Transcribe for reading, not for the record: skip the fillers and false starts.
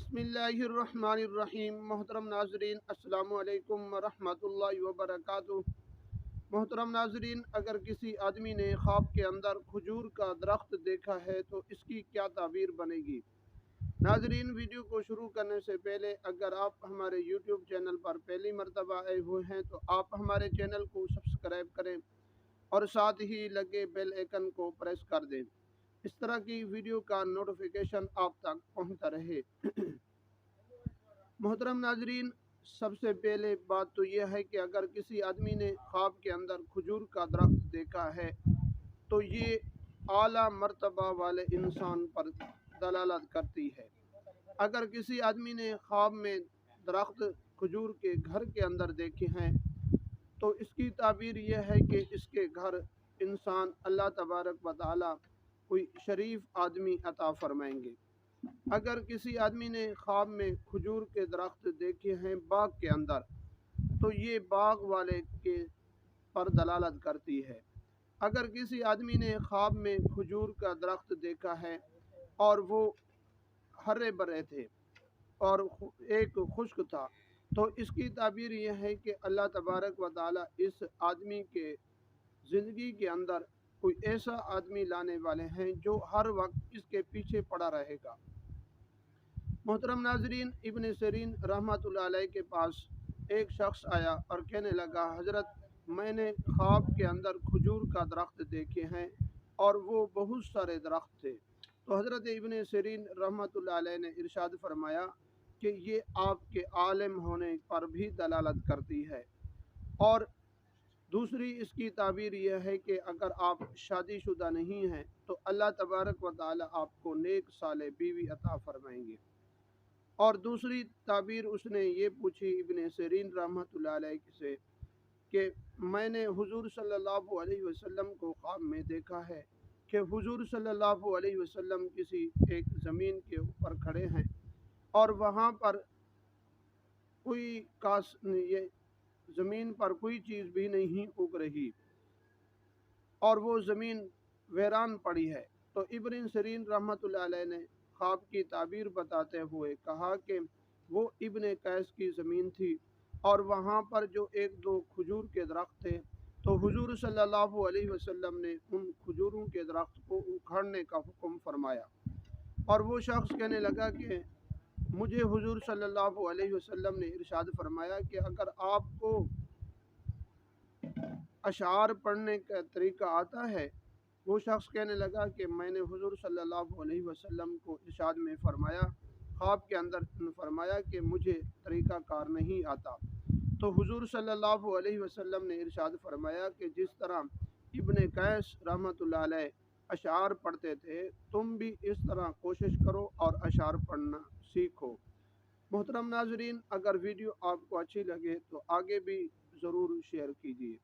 बिस्मिल्लाहिर्रहमानिर्रहीम। मोहतरम नाजरीन, अस्सलामु अलैकुम वरहमतुल्लाहि वबरकातुहू। मोहतरम नाजरीन, अगर किसी आदमी ने ख्वाब के अंदर खजूर का दरख्त देखा है तो इसकी क्या ताबीर बनेगी। नाजरीन, वीडियो को शुरू करने से पहले अगर आप हमारे यूट्यूब चैनल पर पहली मरतबा आए हुए हैं तो आप हमारे चैनल को सब्सक्राइब करें और साथ ही लगे बेल आइकन को प्रेस कर दें। इस तरह की वीडियो का नोटिफिकेशन आप तक पहुंचता रहे। मोहतरम नाजरीन, सबसे पहले बात तो यह है कि अगर किसी आदमी ने ख्वाब के अंदर खजूर का दरख्त देखा है तो ये आला मर्तबा वाले इंसान पर दलालत करती है। अगर किसी आदमी ने ख्वाब में दरख्त खजूर के घर के अंदर देखे हैं तो इसकी ताबीर यह है कि इसके घर इंसान अल्लाह तबारक व तआला कोई शरीफ आदमी अता फरमाएंगे। अगर किसी आदमी ने ख्वाब में खजूर के दरख्त देखे हैं बाग के अंदर तो ये बाग वाले के पर दलालत करती है। अगर किसी आदमी ने ख्वाब में खजूर का दरख्त देखा है और वो हरे भरे थे और एक खुश्क था तो इसकी ताबीर यह है कि अल्लाह तबारक व तआला इस आदमी के ज़िंदगी के अंदर कोई ऐसा आदमी लाने वाले हैं जो हर वक्त इसके पीछे पड़ा रहेगा। मोहतरम नाजरीन, इब्न सिरीन रहमतुल्लाह अलैह के पास एक शख्स आया और कहने लगा, हज़रत, मैंने ख्वाब के अंदर खजूर का दरख्त देखे हैं और वो बहुत सारे दरख्त थे। तो हज़रत इब्न सिरीन रहमतुल्लाह अलैह ने इरशाद फरमाया कि ये आपके आलिम होने पर भी दलालत करती है। और दूसरी इसकी ताबीर यह है कि अगर आप शादीशुदा नहीं हैं तो अल्लाह तबारक व तआला आपको नेक साले बीवी अता फरमाएंगे। और दूसरी ताबीर उसने ये पूछी इब्न सिरीन रहमतुल्लाह अलैह से कि मैंने हुजूर सल्लल्लाहु अलैहि वसल्लम को ख्वाब में देखा है कि हुजूर सल्लल्लाहु अलैहि वसल्लम किसी एक ज़मीन के ऊपर खड़े हैं और वहाँ पर कोई ये ज़मीन पर कोई चीज़ भी नहीं उग रही और वो ज़मीन वीरान पड़ी है। तो इब्न सिरीन रहमतुल्लाह अलैह ने ख्वाब की ताबीर बताते हुए कहा कि वो इब्न कैस की ज़मीन थी और वहाँ पर जो एक दो खजूर के दरख्त थे तो हुजूर सल्लल्लाहु अलैहि वसल्लम ने उन खजूरों के दरख्त को उखाड़ने का हुक्म फरमाया। और वो शख्स कहने लगा कि मुझे हुजूर सल्लल्लाहु अलैहि वसल्लम ने इरशाद फरमाया कि अगर आपको अशार पढ़ने का तरीका आता है। वो शख्स कहने लगा कि मैंने हुजूर सल्लल्लाहु अलैहि वसल्लम को इरशाद में फरमाया, ख्वाब के अंदर फरमाया कि मुझे तरीका कार नहीं आता। तो हुजूर सल्लल्लाहु अलैहि वसल्लम ने इरशाद फरमाया कि जिस तरह इब्न कैस रहमतुल्लाह अलैह अशार पढ़ते थे तुम भी इस तरह कोशिश करो और अशार पढ़ना सीखो। मोहतरम नाजरीन, अगर वीडियो आपको अच्छी लगे तो आगे भी ज़रूर शेयर कीजिए।